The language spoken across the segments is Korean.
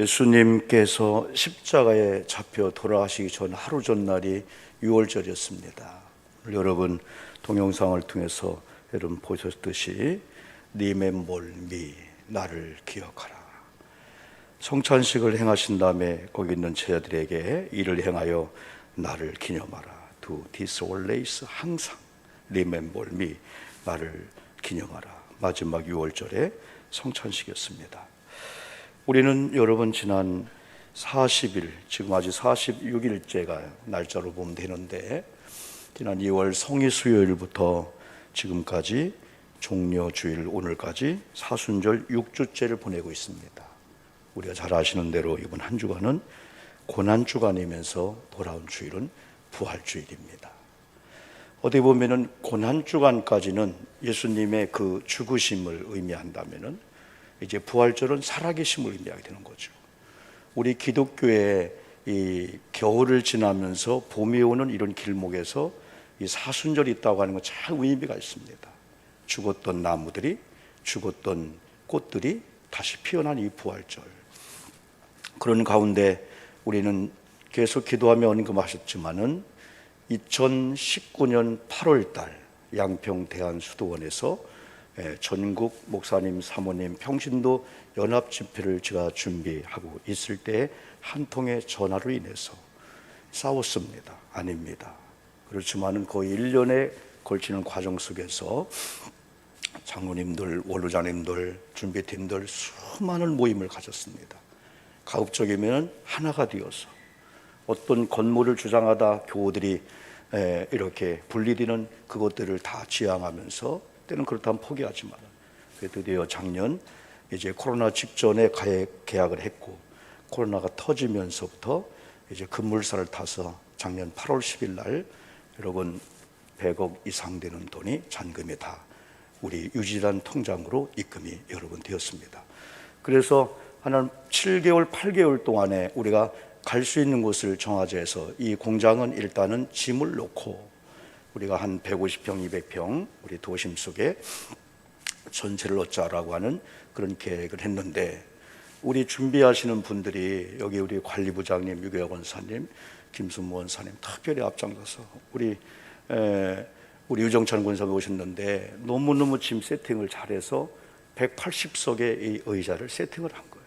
예수님께서 십자가에 잡혀 돌아가시기 전 하루 전날이 6월절이었습니다. 여러분 동영상을 통해서 여러분 보셨듯이 Remember me, 나를 기억하라. 성찬식을 행하신 다음에 거기 있는 제자들에게 이를 행하여 나를 기념하라. Do this always, 항상 Remember me, 나를 기념하라. 마지막 6월절의 성찬식이었습니다. 우리는 여러분 지난 40일, 지금 아직 46일째가 날짜로 보면 되는데, 지난 2월 성의수요일부터 지금까지 종려주일 오늘까지 사순절 6주째를 보내고 있습니다. 우리가 잘 아시는 대로 이번 한 주간은 고난주간이면서 돌아온 주일은 부활주일입니다. 어디 보면은 고난주간까지는 예수님의 그 죽으심을 의미한다면은 이제 부활절은 살아계심을 의미하게 되는 거죠. 우리 기독교의 이 겨울을 지나면서 봄이 오는 이런 길목에서 이 사순절이 있다고 하는 건 참 의미가 있습니다. 죽었던 나무들이, 죽었던 꽃들이 다시 피어난 이 부활절. 그런 가운데 우리는 계속 기도하며 언급하셨지만은 2019년 8월 달 양평 대한수도원에서 전국 목사님, 사모님, 평신도 연합 집회를 제가 준비하고 있을 때 한 통의 전화로 인해서 싸웠습니다. 아닙니다. 그렇지만은 거의 1년에 걸치는 과정 속에서 장로님들, 원로자님들, 준비팀들 수많은 모임을 가졌습니다. 가급적이면 하나가 되어서 어떤 건물을 주장하다 교우들이 이렇게 분리되는 그것들을 다 지향하면서 때는 그렇다면 포기하지만 드디어 작년 이제 코로나 직전에 계약을 했고 코로나가 터지면서부터 이제 급물살을 타서 작년 8월 10일 날 여러분 100억 이상 되는 돈이 잔금이 다 우리 유지단 통장으로 입금이 여러분 되었습니다. 그래서 한 7개월, 8개월 동안에 우리가 갈 수 있는 곳을 정하자 해서 이 공장은 일단은 짐을 놓고 우리가 한 150평, 200평 우리 도심 속에 전체를 넣자라고 하는 그런 계획을 했는데 우리 준비하시는 분들이 여기 우리 관리부장님, 유교혁 원사님, 김순모 원사님 특별히 앞장서서 우리 유정찬 권사가 오셨는데 너무너무 짐 세팅을 잘해서 180석의 이 의자를 세팅을 한 거예요.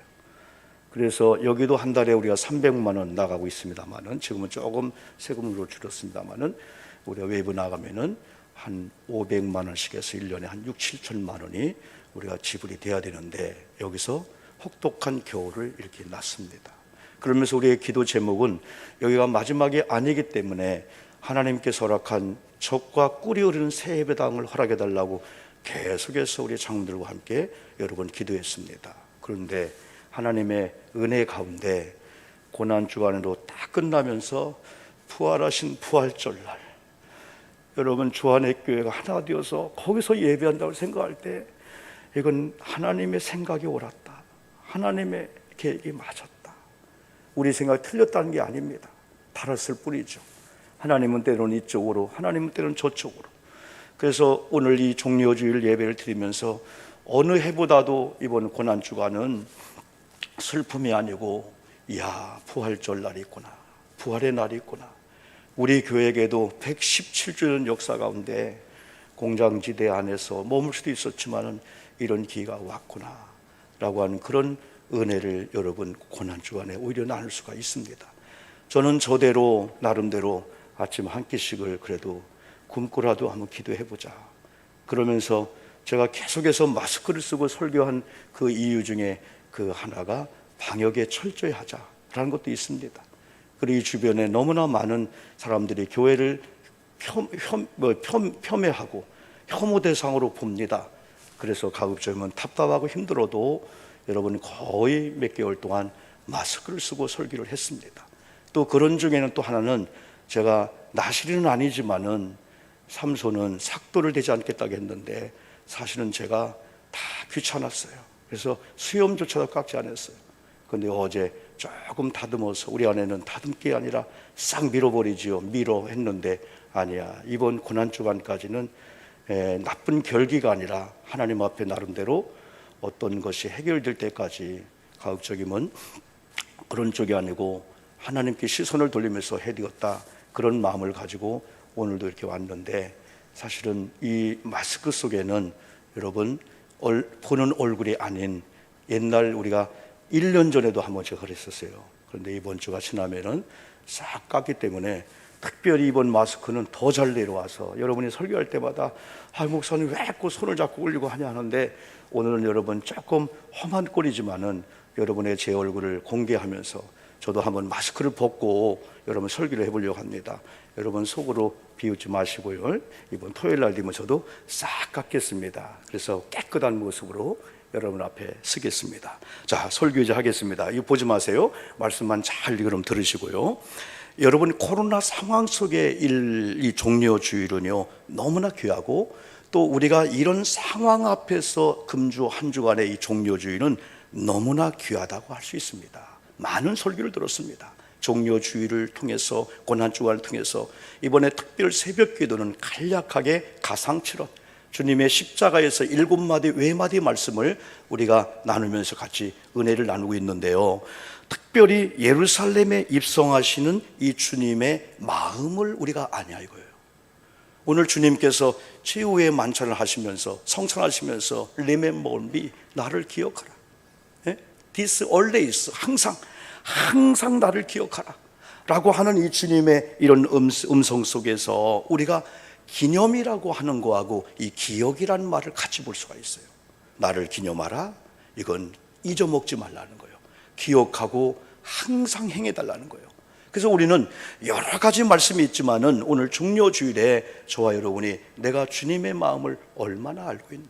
그래서 여기도 한 달에 우리가 300만 원 나가고 있습니다만은 지금은 조금 세금으로 줄였습니다만은 우리가 외부 나가면은 한 500만 원씩 해서 1년에 한 6, 7천만 원이 우리가 지불이 돼야 되는데 여기서 혹독한 겨울을 이렇게 났습니다. 그러면서 우리의 기도 제목은 여기가 마지막이 아니기 때문에 하나님께서 허락한 적과 꿀이 흐르는 새 예배당을 허락해 달라고 계속해서 우리 장로들과 함께 여러 번 기도했습니다. 그런데 하나님의 은혜 가운데 고난주간으로 딱 끝나면서 부활하신 부활절날 여러분 주안의 교회가 하나 되어서 거기서 예배한다고 생각할 때 이건 하나님의 생각이 옳았다. 하나님의 계획이 맞았다. 우리 생각이 틀렸다는 게 아닙니다. 달았을 뿐이죠. 하나님은 때로는 이쪽으로, 하나님은 때로는 저쪽으로. 그래서 오늘 이 종려주일 예배를 드리면서 어느 해보다도 이번 고난주간은 슬픔이 아니고 이야 부활절 날이 있구나. 부활의 날이 있구나. 우리 교회에게도 117주년 역사 가운데 공장지대 안에서 머물 수도 있었지만 이런 기회가 왔구나 라고 하는 그런 은혜를 여러분 고난주간에 오히려 나눌 수가 있습니다. 저는 저대로 나름대로 아침 한 끼씩을 그래도 굶고라도 한번 기도해보자. 그러면서 제가 계속해서 마스크를 쓰고 설교한 그 이유 중에 그 하나가 방역에 철저히 하자라는 것도 있습니다. 그리고 이 주변에 너무나 많은 사람들이 교회를 폄훼하고 혐오 대상으로 봅니다. 그래서 가급적이면 답답하고 힘들어도 여러분 거의 몇 개월 동안 마스크를 쓰고 설교를 했습니다. 또 그런 중에는 또 하나는 제가 나실이는 아니지만은 삼손은 삭도를 대지 않겠다고 했는데 사실은 제가 다 귀찮았어요. 그래서 수염조차도 깎지 않았어요. 근데 어제 조금 다듬어서 우리 아내는 다듬기 아니라 싹 밀어버리지요. 밀어 했는데 아니야. 이번 고난주간까지는 나쁜 결기가 아니라 하나님 앞에 나름대로 어떤 것이 해결될 때까지 가급적이면 그런 쪽이 아니고 하나님께 시선을 돌리면서 해드렸다, 그런 마음을 가지고 오늘도 이렇게 왔는데, 사실은 이 마스크 속에는 여러분 보는 얼굴이 아닌, 옛날 우리가 1년 전에도 한번 제가 그랬었어요. 그런데 이번 주가 지나면은 싹 깠기 때문에 특별히 이번 마스크는 더 잘 내려와서 여러분이 설교할 때마다 목사님 왜 자꾸 손을 잡고 올리고 하냐 하는데, 오늘은 여러분 조금 험한 꼴이지만은 여러분의 제 얼굴을 공개하면서 저도 한번 마스크를 벗고 여러분 설교를 해보려고 합니다. 여러분 속으로 비웃지 마시고요. 이번 토요일 날 되면 저도 싹 깎겠습니다. 그래서 깨끗한 모습으로 여러분 앞에 서겠습니다. 자, 설교 이제 하겠습니다. 이거 보지 마세요. 말씀만 잘 그럼 들으시고요. 여러분, 코로나 상황 속에 이 종료주일은요 너무나 귀하고, 또 우리가 이런 상황 앞에서 금주 한 주간의 이 종료주일은 너무나 귀하다고 할 수 있습니다. 많은 설교를 들었습니다. 종료주일을 통해서, 고난주간을 통해서 이번에 특별 새벽기도는 간략하게 가상치료, 주님의 십자가에서 7마디 외마디 말씀을 우리가 나누면서 같이 은혜를 나누고 있는데요, 특별히 예루살렘에 입성하시는 이 주님의 마음을 우리가 아냐 이거예요. 오늘 주님께서 최후의 만찬을 하시면서 성찬하시면서 Remember me, 나를 기억하라. This always, 항상 나를 기억하라 라고 하는 이 주님의 이런 음성 속에서 우리가 기념이라고 하는 거하고 이 기억이라는 말을 같이 볼 수가 있어요. 나를 기념하라, 이건 잊어먹지 말라는 거예요. 기억하고 항상 행해달라는 거예요. 그래서 우리는 여러 가지 말씀이 있지만은 오늘 종료주일에 저와 여러분이 내가 주님의 마음을 얼마나 알고 있나,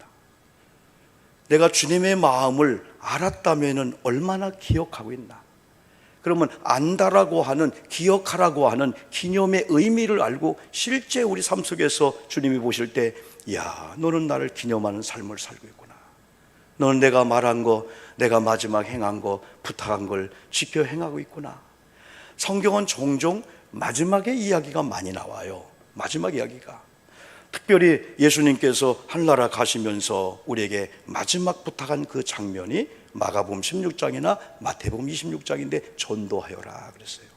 내가 주님의 마음을 알았다면은 얼마나 기억하고 있나. 그러면 안다라고 하는, 기억하라고 하는 기념의 의미를 알고 실제 우리 삶 속에서 주님이 보실 때, 야, 너는 나를 기념하는 삶을 살고 있구나. 너는 내가 말한 거, 내가 마지막 행한 거, 부탁한 걸 지켜 행하고 있구나. 성경은 종종 마지막의 이야기가 많이 나와요. 마지막 이야기가. 특별히 예수님께서 하늘나라 가시면서 우리에게 마지막 부탁한 그 장면이 마가복음 16장이나 마태복음 26장인데 전도하여라 그랬어요.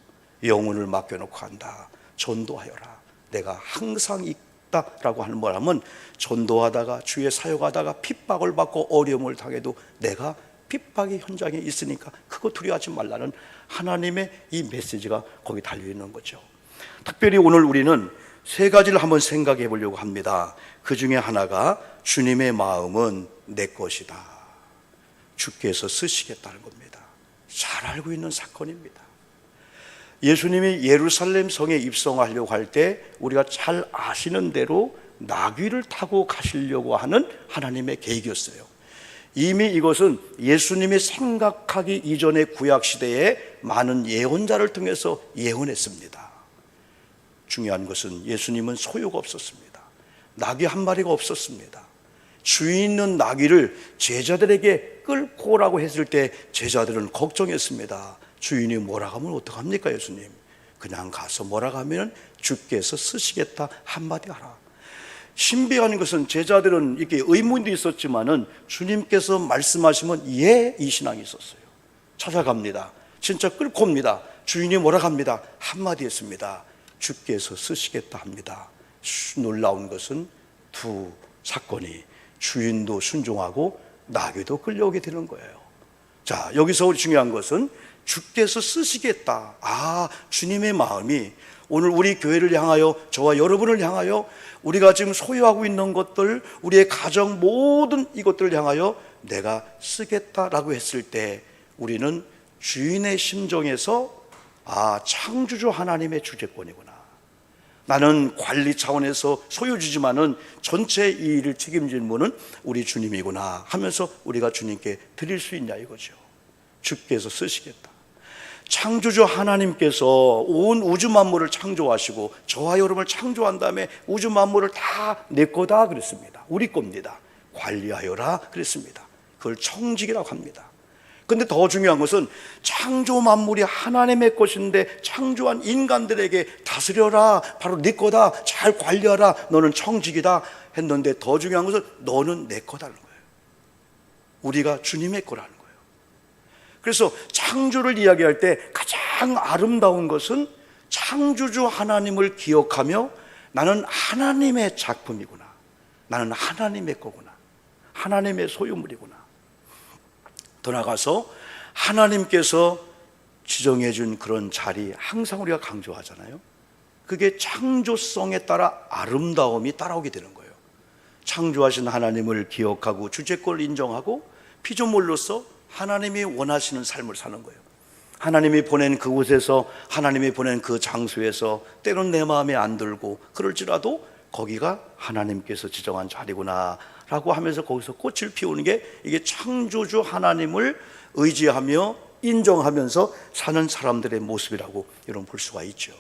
영혼을 맡겨놓고 한다. 전도하여라. 내가 항상 있다라고 하는 말하면, 전도하다가 주의 사역하다가 핍박을 받고 어려움을 당해도 내가 핍박의 현장에 있으니까 그거 두려워하지 말라는 하나님의 이 메시지가 거기 달려있는 거죠. 특별히 오늘 우리는 세 가지를 한번 생각해 보려고 합니다. 그 중에 하나가 주님의 마음은 내 것이다, 주께서 쓰시겠다는 겁니다. 잘 알고 있는 사건입니다. 예수님이 예루살렘 성에 입성하려고 할 때 우리가 잘 아시는 대로 나귀를 타고 가시려고 하는 하나님의 계획이었어요. 이미 이것은 예수님이 생각하기 이전의 구약시대에 많은 예언자를 통해서 예언했습니다. 중요한 것은 예수님은 소유가 없었습니다. 나귀 한 마리가 없었습니다. 주인 있는 나귀를 제자들에게 끌고 오라고 했을 때 제자들은 걱정했습니다. 주인이 뭐라고 하면 어떡합니까 예수님? 그냥 가서 뭐라고 하면 주께서 쓰시겠다 한마디 하라. 신비한 것은 제자들은 이렇게 의문도 있었지만은 주님께서 말씀하시면 예, 이 신앙이 있었어요. 찾아갑니다. 진짜 끌고 옵니다. 주인이 뭐라고 합니다. 한마디 했습니다. 주께서 쓰시겠다 합니다. 놀라운 것은 두 사건이, 주인도 순종하고 나귀도 끌려오게 되는 거예요. 자, 여기서 중요한 것은 주께서 쓰시겠다. 주님의 마음이 오늘 우리 교회를 향하여, 저와 여러분을 향하여, 우리가 지금 소유하고 있는 것들, 우리의 가정 모든 이것들을 향하여 내가 쓰겠다라고 했을 때 우리는 주인의 심정에서 창조주 하나님의 주재권이구나, 나는 관리 차원에서 소유주지만은 전체 이 일을 책임지는 분은 우리 주님이구나 하면서 우리가 주님께 드릴 수 있냐 이거죠. 주께서 쓰시겠다. 창조주 하나님께서 온 우주 만물을 창조하시고 저와 여러분을 창조한 다음에 우주 만물을 다 내 거다 그랬습니다. 우리 겁니다. 관리하여라 그랬습니다. 그걸 청직이라고 합니다. 근데 더 중요한 것은 창조 만물이 하나님의 것인데 창조한 인간들에게 다스려라, 바로 네 거다, 잘 관리하라, 너는 청직이다 했는데, 더 중요한 것은 너는 내 거다는 거예요. 우리가 주님의 거라는 거예요. 그래서 창조를 이야기할 때 가장 아름다운 것은 창조주 하나님을 기억하며 나는 하나님의 작품이구나, 나는 하나님의 거구나, 하나님의 소유물이구나. 더 나아가서 하나님께서 지정해 준 그런 자리, 항상 우리가 강조하잖아요. 그게 창조성에 따라 아름다움이 따라오게 되는 거예요. 창조하신 하나님을 기억하고 주체권을 인정하고 피조물로서 하나님이 원하시는 삶을 사는 거예요. 하나님이 보낸 그곳에서, 하나님이 보낸 그 장소에서 때론 내 마음에 안 들고 그럴지라도 거기가 하나님께서 지정한 자리구나 라고 하면서 거기서 꽃을 피우는 게, 이게 창조주 하나님을 의지하며 인정하면서 사는 사람들의 모습이라고 여러분 볼 수가 있죠.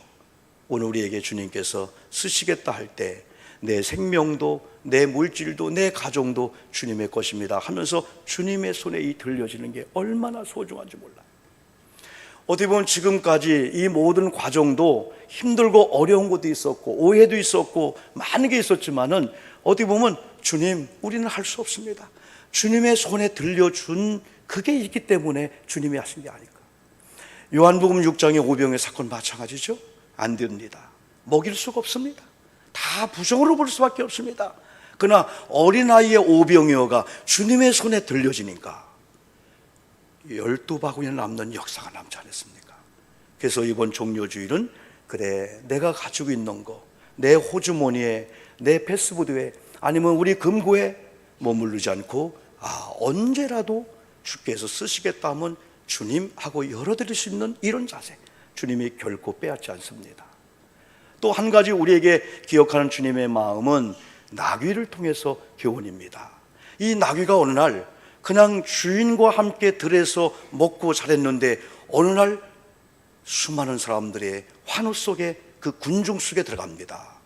오늘 우리에게 주님께서 쓰시겠다 할 때 내 생명도, 내 물질도, 내 가정도 주님의 것입니다 하면서 주님의 손에 이 들려지는 게 얼마나 소중한지 몰라요. 어떻게 보면 지금까지 이 모든 과정도 힘들고 어려운 것도 있었고 오해도 있었고 많은 게 있었지만은 어떻게 보면 주님, 우리는 할 수 없습니다. 주님의 손에 들려준 그게 있기 때문에 주님이 하신 게 아닐까. 요한복음 6장의 오병의 사건 마찬가지죠. 안 됩니다. 먹일 수가 없습니다. 다 부정으로 볼 수밖에 없습니다. 그러나 어린아이의 오병이어가 주님의 손에 들려지니까 12바구니 남는 역사가 남지 않았습니까? 그래서 이번 종료주일은, 그래, 내가 가지고 있는 거, 내 호주머니에, 내 패스보드에, 아니면 우리 금고에 머무르지 않고 언제라도 주께서 쓰시겠다 하면 주님 하고 열어드릴 수 있는 이런 자세, 주님이 결코 빼앗지 않습니다. 또 한 가지 우리에게 기억하는 주님의 마음은 나귀를 통해서 교훈입니다. 이 나귀가 어느 날 그냥 주인과 함께 들에서 먹고 자랬는데 어느 날 수많은 사람들의 환호 속에, 그 군중 속에 들어갑니다.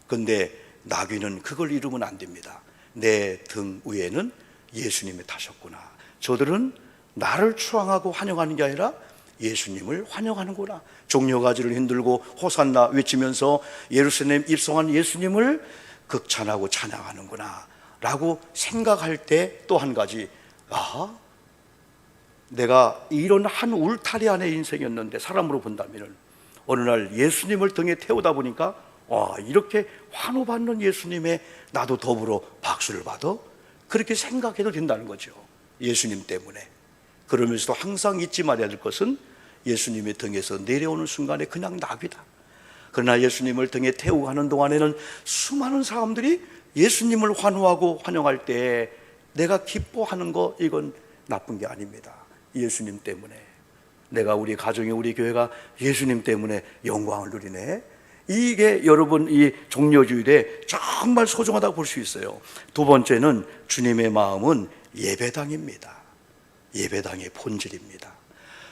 그런데 나귀는 그걸 잃으면 안 됩니다. 내 등 위에는 예수님이 타셨구나. 저들은 나를 추앙하고 환영하는 게 아니라 예수님을 환영하는구나. 종려가지를 흔들고 호산나 외치면서 예루살렘 입성한 예수님을 극찬하고 찬양하는구나 라고 생각할 때 또 한 가지, 내가 이런 한 울타리 안의 인생이었는데 사람으로 본다면 어느 날 예수님을 등에 태우다 보니까 이렇게 환호받는 예수님에 나도 더불어 박수를 받아? 그렇게 생각해도 된다는 거죠. 예수님 때문에. 그러면서도 항상 잊지 말아야 될 것은 예수님의 등에서 내려오는 순간에 그냥 나귀다. 그러나 예수님을 등에 태우고 가는 동안에는 수많은 사람들이 예수님을 환호하고 환영할 때 내가 기뻐하는 거, 이건 나쁜 게 아닙니다. 예수님 때문에 내가, 우리 가정이, 우리 교회가 예수님 때문에 영광을 누리네. 이게 여러분 이 종려주일에 정말 소중하다고 볼 수 있어요. 두 번째는 주님의 마음은 예배당입니다. 예배당의 본질입니다.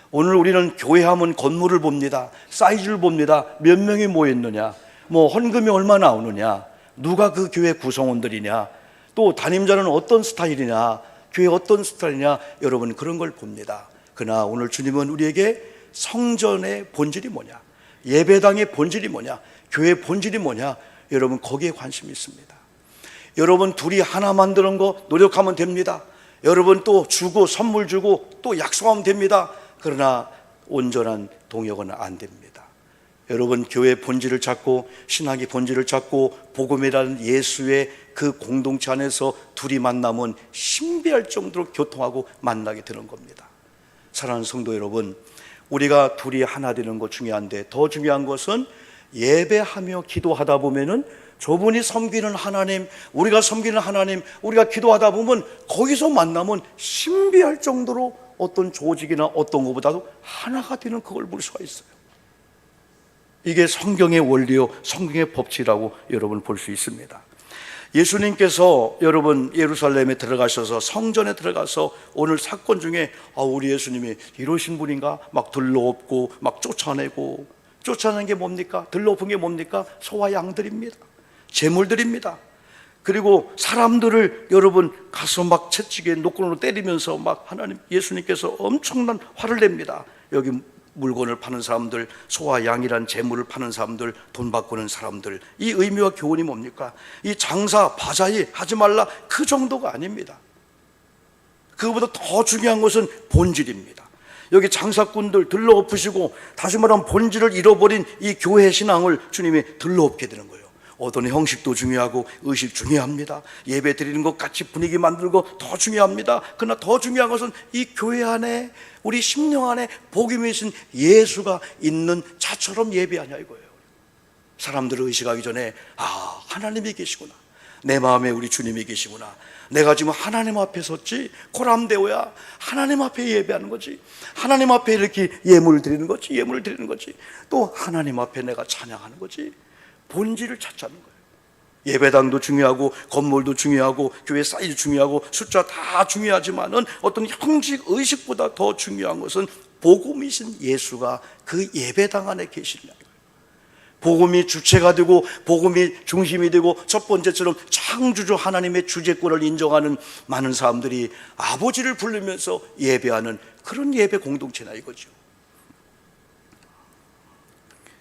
오늘 우리는 교회하면 건물을 봅니다. 사이즈를 봅니다. 몇 명이 모였느냐, 헌금이 얼마 나오느냐, 누가 그 교회 구성원들이냐, 또 담임자는 어떤 스타일이냐, 교회 어떤 스타일이냐, 여러분 그런 걸 봅니다. 그러나 오늘 주님은 우리에게 성전의 본질이 뭐냐, 예배당의 본질이 뭐냐, 교회의 본질이 뭐냐, 여러분 거기에 관심이 있습니다. 여러분 둘이 하나 만드는 거 노력하면 됩니다. 여러분 또 주고 선물 주고 또 약속하면 됩니다. 그러나 온전한 동역은 안 됩니다. 여러분 교회의 본질을 찾고 신학의 본질을 찾고 복음이라는 예수의 그 공동체 안에서 둘이 만나면 신비할 정도로 교통하고 만나게 되는 겁니다. 사랑하는 성도 여러분, 우리가 둘이 하나 되는 것 중요한데 더 중요한 것은 예배하며 기도하다 보면은 저분이 섬기는 하나님, 우리가 섬기는 하나님, 우리가 기도하다 보면 거기서 만나면 신비할 정도로 어떤 조직이나 어떤 것보다도 하나가 되는 그걸 볼 수가 있어요. 이게 성경의 원리요, 성경의 법칙이라고 여러분 볼 수 있습니다. 예수님께서 여러분 예루살렘에 들어가셔서 성전에 들어가서 오늘 사건 중에 우리 예수님이 이러신 분인가 막 들러엎고 막 쫓아내고, 쫓아내는 게 뭡니까? 들러엎은 게 뭡니까? 소와 양들입니다. 재물들입니다. 그리고 사람들을 여러분 가서 막 채찍에 노끈으로 때리면서 막 하나님, 예수님께서 엄청난 화를 냅니다. 여기 물건을 파는 사람들, 소와 양이란 재물을 파는 사람들, 돈 바꾸는 사람들, 이 의미와 교훈이 뭡니까? 이 장사, 바자이 하지 말라, 그 정도가 아닙니다. 그거보다 더 중요한 것은 본질입니다. 여기 장사꾼들 들러엎으시고, 다시 말하면 본질을 잃어버린 이 교회 신앙을 주님이 들러엎게 되는 거예요. 어떤 형식도 중요하고 의식 중요합니다. 예배 드리는 것 같이 분위기 만들고 더 중요합니다. 그러나 더 중요한 것은 이 교회 안에, 우리 심령 안에 복음이신 예수가 있는 자처럼 예배하냐 이거예요. 사람들을 의식하기 전에 하나님이 계시구나, 내 마음에 우리 주님이 계시구나, 내가 지금 하나님 앞에 섰지, 코람데오야, 하나님 앞에 예배하는 거지, 하나님 앞에 이렇게 예물을 드리는 거지, 또 하나님 앞에 내가 찬양하는 거지. 본질을 찾자는 거예요. 예배당도 중요하고 건물도 중요하고 교회 사이즈 중요하고 숫자 다 중요하지만은 어떤 형식 의식보다 더 중요한 것은 복음이신 예수가 그 예배당 안에 계시냐. 복음이 주체가 되고 복음이 중심이 되고, 첫 번째처럼 창조주 하나님의 주재권을 인정하는 많은 사람들이 아버지를 부르면서 예배하는 그런 예배 공동체나 이거죠.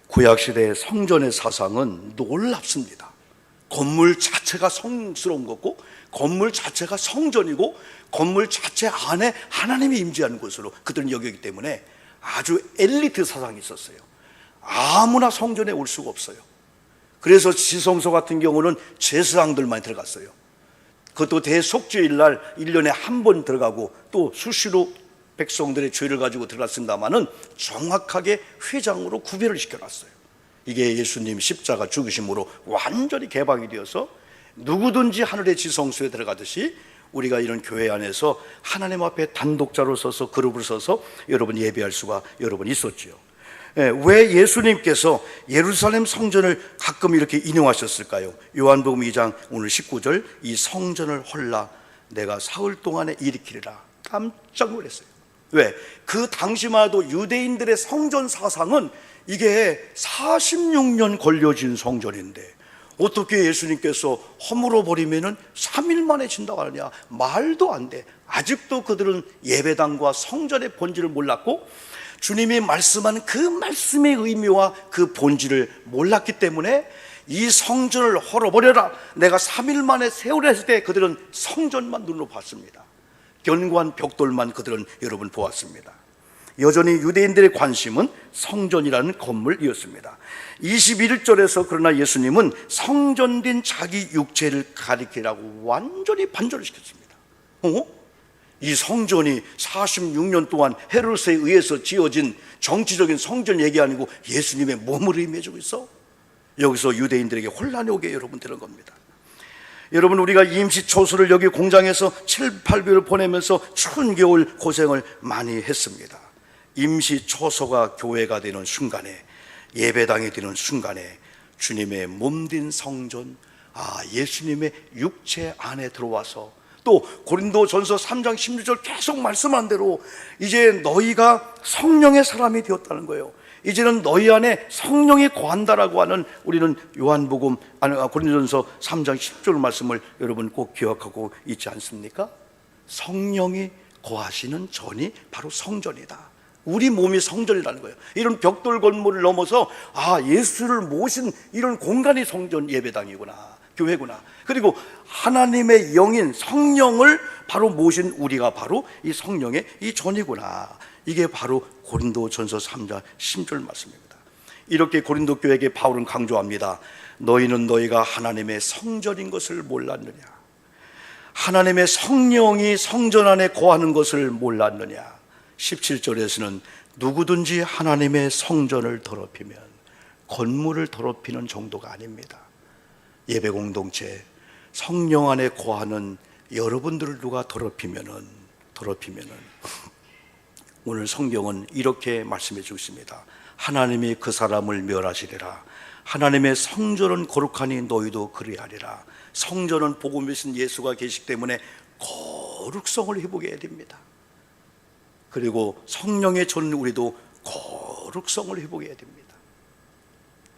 구약시대의 성전의 사상은 놀랍습니다. 건물 자체가 성스러운 거고, 건물 자체가 성전이고, 건물 자체 안에 하나님이 임재하는 곳으로 그들은 여기기 때문에 아주 엘리트 사상이 있었어요. 아무나 성전에 올 수가 없어요. 그래서 지성소 같은 경우는 제사장들만 들어갔어요. 그것도 대속죄일 날 1년에 한 번 들어가고, 또 수시로 백성들의 죄를 가지고 들어갔습니다마는 정확하게 회장으로 구별을 시켜놨어요. 이게 예수님 십자가 죽으심으로 완전히 개방이 되어서 누구든지 하늘의 지성소에 들어가듯이 우리가 이런 교회 안에서 하나님 앞에 단독자로 서서, 그룹을 서서 여러분 예배할 수가 여러분 있었죠. 왜 예수님께서 예루살렘 성전을 가끔 이렇게 인용하셨을까요? 요한복음 2장 오늘 19절, 이 성전을 헐라 내가 사흘 동안에 일으키리라. 깜짝 놀랐어요. 왜? 그 당시만 해도 유대인들의 성전 사상은 이게 46년 걸려진 성전인데 어떻게 예수님께서 허물어 버리면은 3일 만에 진다고 하느냐? 말도 안 돼. 아직도 그들은 예배당과 성전의 본질을 몰랐고, 주님이 말씀하는 그 말씀의 의미와 그 본질을 몰랐기 때문에 이 성전을 헐어버려라, 내가 3일 만에 세우라 했을 때 그들은 성전만 눈으로 봤습니다. 견고한 벽돌만 그들은 여러분 보았습니다. 여전히 유대인들의 관심은 성전이라는 건물이었습니다. 21절에서 그러나 예수님은 성전된 자기 육체를 가리키라고 완전히 반전을 시켰습니다. 이 성전이 46년 동안 헤로스에 의해서 지어진 정치적인 성전 얘기 아니고 예수님의 몸을 의미해주고 있어. 여기서 유대인들에게 혼란이 오게 여러분 되는 겁니다. 여러분, 우리가 임시초소를 여기 공장에서 7, 8개월 보내면서 추운 겨울 고생을 많이 했습니다. 임시초소가 교회가 되는 순간에, 예배당이 되는 순간에 주님의 몸된 성전, 예수님의 육체 안에 들어와서, 또 고린도전서 3장 16절 계속 말씀한 대로 이제 너희가 성령의 사람이 되었다는 거예요. 이제는 너희 안에 성령이 거한다라고 하는, 우리는 요한복음 고린도전서 3장 10절 말씀을 여러분 꼭 기억하고 있지 않습니까? 성령이 거하시는 전이 바로 성전이다. 우리 몸이 성전이라는 거예요. 이런 벽돌 건물을 넘어서 예수를 모신 이런 공간이 성전 예배당이구나, 교회구나. 그리고 하나님의 영인 성령을 바로 모신 우리가 바로 이 성령의 이 전이구나. 이게 바로 고린도전서 3장 10절 말씀입니다. 이렇게 고린도 교회에게 바울은 강조합니다. 너희는 너희가 하나님의 성전인 것을 몰랐느냐? 하나님의 성령이 성전 안에 거하는 것을 몰랐느냐? 17절에서는 누구든지 하나님의 성전을 더럽히면 건물을 더럽히는 정도가 아닙니다. 예배 공동체, 성령 안에 거하는 여러분들을 누가 더럽히면은 오늘 성경은 이렇게 말씀해 주고 있습니다. 하나님이 그 사람을 멸하시리라. 하나님의 성전은 거룩하니 너희도 그리하리라. 성전은 복음이신 예수가 계시기 때문에 거룩성을 회복해야 됩니다. 그리고 성령의 전 우리도 거룩성을 회복해야 됩니다.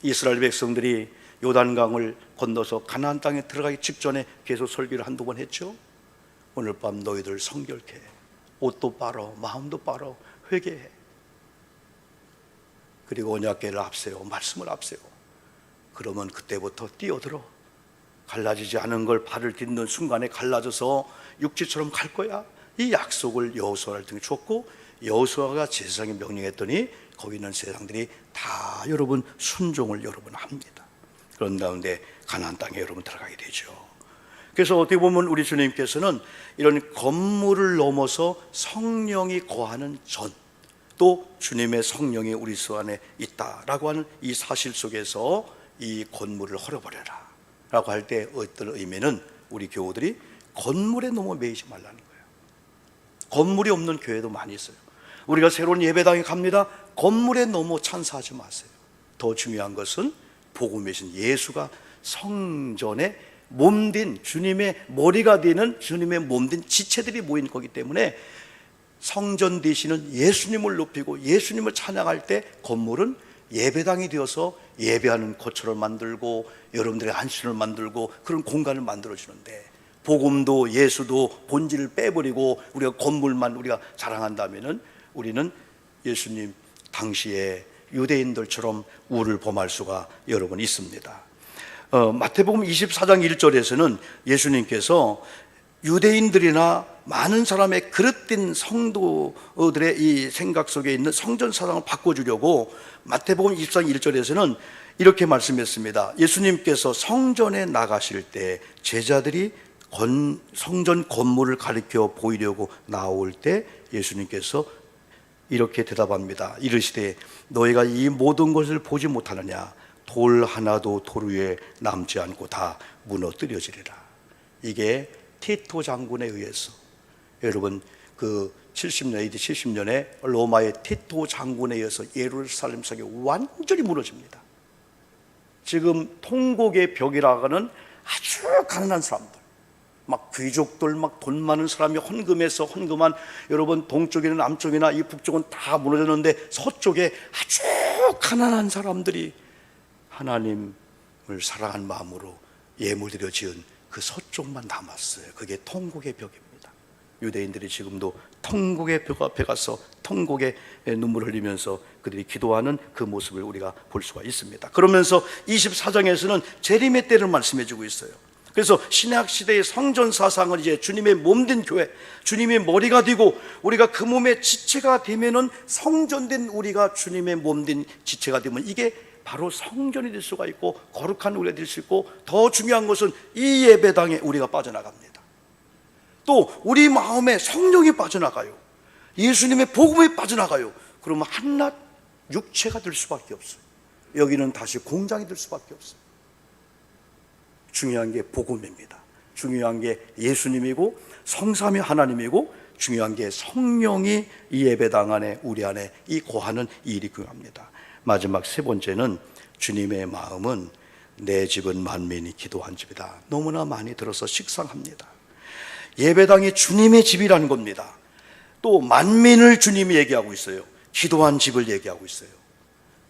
이스라엘 백성들이 요단강을 건너서 가나안 땅에 들어가기 직전에 계속 설교를 한두 번 했죠. 오늘 밤 너희들 성결케 해. 옷도 빨어, 마음도 빨어, 회개해. 그리고 언약궤를 앞세워, 말씀을 앞세워. 그러면 그때부터 뛰어들어. 갈라지지 않은 걸 발을 딛는 순간에 갈라져서 육지처럼 갈 거야. 이 약속을 여호수아를 통해 줬고, 여호수아가 제사장에 명령했더니 거기 있는 제사장들이 다 여러분 순종을 여러분 합니다. 그런 가운데 가나안 땅에 여러분 들어가게 되죠. 그래서 어떻게 보면 우리 주님께서는 이런 건물을 넘어서 성령이 거하는 전, 또 주님의 성령이 우리 안에 있다라고 하는 이 사실 속에서 이 건물을 헐어버려라 라고 할 때 어떤 의미는 우리 교우들이 건물에 너무 매이지 말라는 거예요. 건물이 없는 교회도 많이 있어요. 우리가 새로운 예배당에 갑니다. 건물에 너무 찬사하지 마세요. 더 중요한 것은 복음이신 예수가 성전에 몸된 주님의 머리가 되는 주님의 몸된 지체들이 모인 거기 때문에 성전 되시는 예수님을 높이고 예수님을 찬양할 때 건물은 예배당이 되어서 예배하는 곳처럼 만들고 여러분들의 안식을 만들고 그런 공간을 만들어주는데, 복음도 예수도 본질을 빼버리고 우리가 건물만 우리가 자랑한다면은 우리는 예수님 당시에 유대인들처럼 우를 범할 수가 여러분 있습니다. 마태복음 24장 1절에서는 예수님께서 유대인들이나 많은 사람의 그릇된 성도들의 이 생각 속에 있는 성전 사상을 바꿔주려고 마태복음 24장 1절에서는 이렇게 말씀했습니다. 예수님께서 성전에 나가실 때 제자들이 성전 건물을 가리켜 보이려고 나올 때 예수님께서 이렇게 대답합니다. 이르시되 너희가 이 모든 것을 보지 못하느냐? 돌 하나도 돌 위에 남지 않고 다 무너뜨려지리라. 이게 티토 장군에 의해서, 여러분 그 70년, AD 70년에 로마의 티토 장군에 의해서 예루살렘 성이 완전히 무너집니다. 지금 통곡의 벽이라고 하는 아주 가난한 사람들, 막 귀족들, 막 돈 많은 사람이 헌금해서 헌금한, 여러분 동쪽이나 남쪽이나 이 북쪽은 다 무너졌는데 서쪽에 아주 가난한 사람들이 하나님을 사랑한 마음으로 예물드려 지은 그 서쪽만 남았어요. 그게 통곡의 벽입니다. 유대인들이 지금도 통곡의 벽 앞에 가서 통곡의 눈물을 흘리면서 그들이 기도하는 그 모습을 우리가 볼 수가 있습니다. 그러면서 24장에서는 재림의 때를 말씀해 주고 있어요. 그래서 신약 시대의 성전 사상은 이제 주님의 몸된 교회, 주님의 머리가 되고 우리가 그 몸의 지체가 되면은, 성전된 우리가 주님의 몸된 지체가 되면 이게 바로 성전이 될 수가 있고 거룩한 우리가 될 수 있고, 더 중요한 것은 이 예배당에 우리가 빠져나갑니다. 또 우리 마음에 성령이 빠져나가요. 예수님의 복음이 빠져나가요. 그러면 한낱 육체가 될 수밖에 없어요. 여기는 다시 공장이 될 수밖에 없어요. 중요한 게 복음입니다. 중요한 게 예수님이고 성삼위 하나님이고, 중요한 게 성령이 이 예배당 안에 우리 안에 이 거하는 일이 중요합니다. 마지막 세 번째는 주님의 마음은 내 집은 만민이 기도한 집이다. 너무나 많이 들어서 식상합니다. 예배당이 주님의 집이라는 겁니다. 또 만민을 주님이 얘기하고 있어요. 기도한 집을 얘기하고 있어요.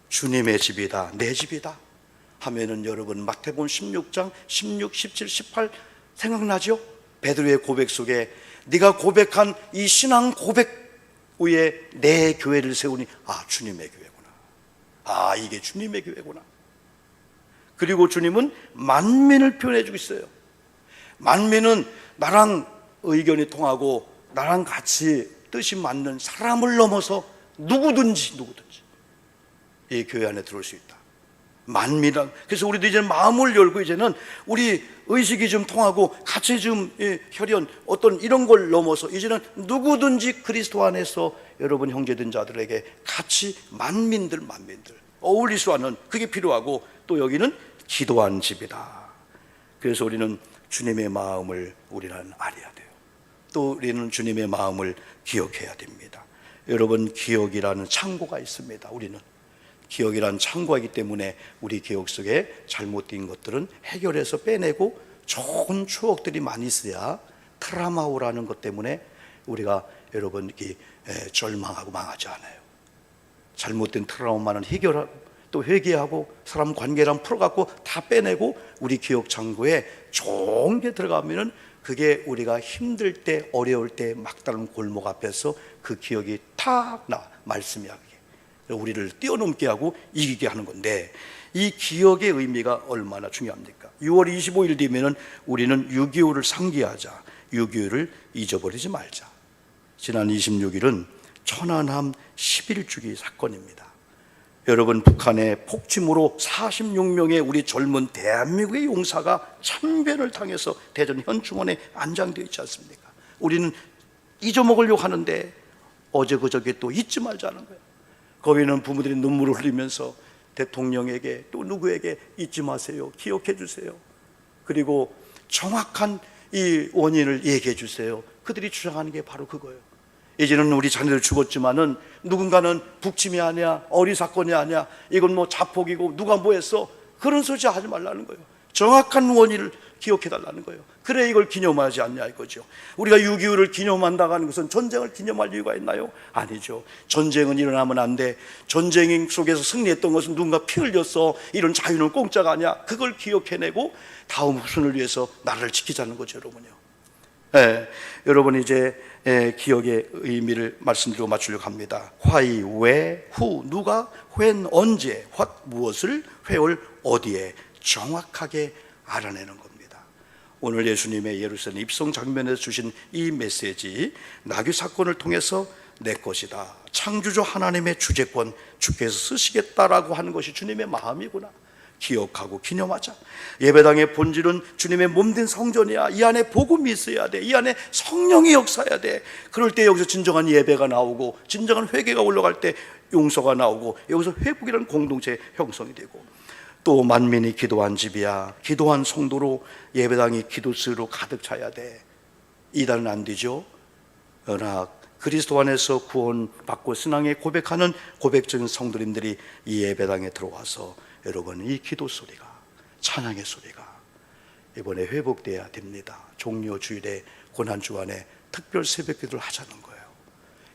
주님의 집이다, 내 집이다 하면은 여러분 마태복음 16장 16, 17, 18 생각나죠? 베드로의 고백 속에 네가 고백한 이 신앙 고백 위에 내 교회를 세우니, 아, 주님의 교회구나. 아, 이게 주님의 교회구나. 그리고 주님은 만민을 표현해 주고 있어요. 만민은 나랑 의견이 통하고 나랑 같이 뜻이 맞는 사람을 넘어서 누구든지 이 교회 안에 들어올 수 있다. 만민이란, 그래서 우리도 이제 마음을 열고 이제는 우리 의식이 좀 통하고 같이 좀 혈연 어떤 이런 걸 넘어서 이제는 누구든지 그리스도 안에서 여러분 형제된 자들에게 같이 만민들 어울릴 수 있는, 그게 필요하고, 또 여기는 기도한 집이다. 그래서 우리는 주님의 마음을 우리는 알아야 돼요. 또 우리는 주님의 마음을 기억해야 됩니다. 여러분, 기억이라는 창고가 있습니다. 우리는 기억이라는 창고가 있기 때문에 우리 기억 속에 잘못된 것들은 해결해서 빼내고 좋은 추억들이 많이 있어야 트라우마라는 것 때문에 우리가 여러분 절망하고 망하지 않아요. 잘못된 트라우마는 해결하고 또 회개하고 사람 관계랑 풀어갖고 다 빼내고 우리 기억 창고에 좋은 게 들어가면은, 그게 우리가 힘들 때 어려울 때 막다른 골목 앞에서 그 기억이 탁 나, 말씀이 하게 우리를 뛰어넘게 하고 이기게 하는 건데, 이 기억의 의미가 얼마나 중요합니까? 6월 25일 되면은 우리는 6.25를 상기하자, 6.25를 잊어버리지 말자. 지난 26일은 천안함 11주기 사건입니다. 여러분, 북한의 폭침으로 46명의 우리 젊은 대한민국의 용사가 참변을 당해서 대전 현충원에 안장되어 있지 않습니까? 우리는 잊어먹으려고 하는데 어제 그저께 또 잊지 말자는 거예요. 거기는 부모들이 눈물을 흘리면서 대통령에게 또 누구에게 잊지 마세요, 기억해 주세요, 그리고 정확한 이 원인을 얘기해 주세요. 그들이 주장하는 게 바로 그거예요. 이제는 우리 자녀들 죽었지만은 누군가는 북침이 아니야, 어리사건이 아니야, 이건 뭐 자폭이고 누가 뭐 했어, 그런 소리 하지 말라는 거예요. 정확한 원인을 기억해 달라는 거예요. 그래 이걸 기념하지 않냐 이거죠. 우리가 6.25를 기념한다고 하는 것은 전쟁을 기념할 이유가 있나요? 아니죠. 전쟁은 일어나면 안 돼. 전쟁 속에서 승리했던 것은 누군가 피 흘렸어, 이런 자유는 공짜가 아니야. 그걸 기억해내고 다음 후손을 위해서 나라를 지키자는 거죠, 여러분요. 여러분, 이제 기억의 의미를 말씀드리고 맞추려고 합니다. why, 왜, who, 누가, when, 언제, what, 무엇을, where, 어디에 정확하게 알아내는 겁니다. 오늘 예수님의 예루살렘 입성 장면에서 주신 이 메시지, 나귀 사건을 통해서 내 것이다, 창조주 하나님의 주재권 주께서 쓰시겠다라고 하는 것이 주님의 마음이구나, 기억하고 기념하자. 예배당의 본질은 주님의 몸된 성전이야. 이 안에 복음이 있어야 돼. 이 안에 성령이 역사해야 돼. 그럴 때 여기서 진정한 예배가 나오고, 진정한 회개가 올라갈 때 용서가 나오고, 여기서 회복이라는 공동체 형성이 되고, 또 만민이 기도한 집이야. 기도한 성도로 예배당이 기도수로 가득 차야 돼. 이단은 안 되죠. 그러나 그리스도 안에서 구원받고 신앙에 고백하는 고백적인 성도님들이 이 예배당에 들어와서 여러분, 이 기도 소리가, 찬양의 소리가 이번에 회복돼야 됩니다. 종료 주일에 고난주간에 특별 새벽 기도를 하자는 거예요.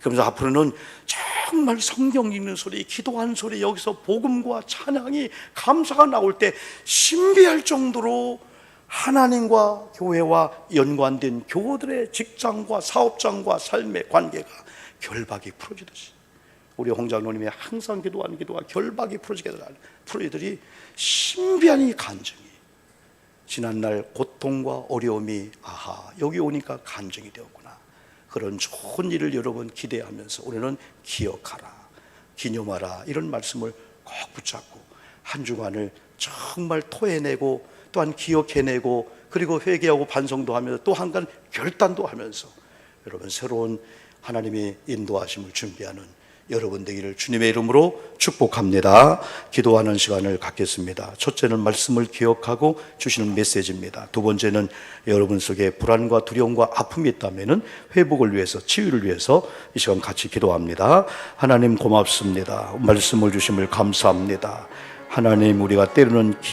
그러면서 앞으로는 정말 성경 읽는 소리, 기도하는 소리, 여기서 복음과 찬양이, 감사가 나올 때 신비할 정도로 하나님과 교회와 연관된 교우들의 직장과 사업장과 삶의 관계가 결박이 풀어지듯이, 우리 홍장로님이 항상 기도하는 기도가 결박이 풀어지더니 신비한 이 간증이, 지난날 고통과 어려움이 아하, 여기 오니까 간증이 되었구나, 그런 좋은 일을 여러분 기대하면서 올해는 기억하라, 기념하라, 이런 말씀을 꼭 붙잡고 한 주간을 정말 토해내고, 또한 기억해내고, 그리고 회개하고 반성도 하면서 또 한간 결단도 하면서 여러분 새로운 하나님의 인도하심을 준비하는 여러분 되기를 주님의 이름으로 축복합니다. 기도하는 시간을 갖겠습니다. 첫째는 말씀을 기억하고 주시는 메시지입니다. 두 번째는 여러분 속에 불안과 두려움과 아픔이 있다면 회복을 위해서, 치유를 위해서 이 시간 같이 기도합니다. 하나님 고맙습니다. 말씀을 주심을 감사합니다. 하나님, 우리가 때로는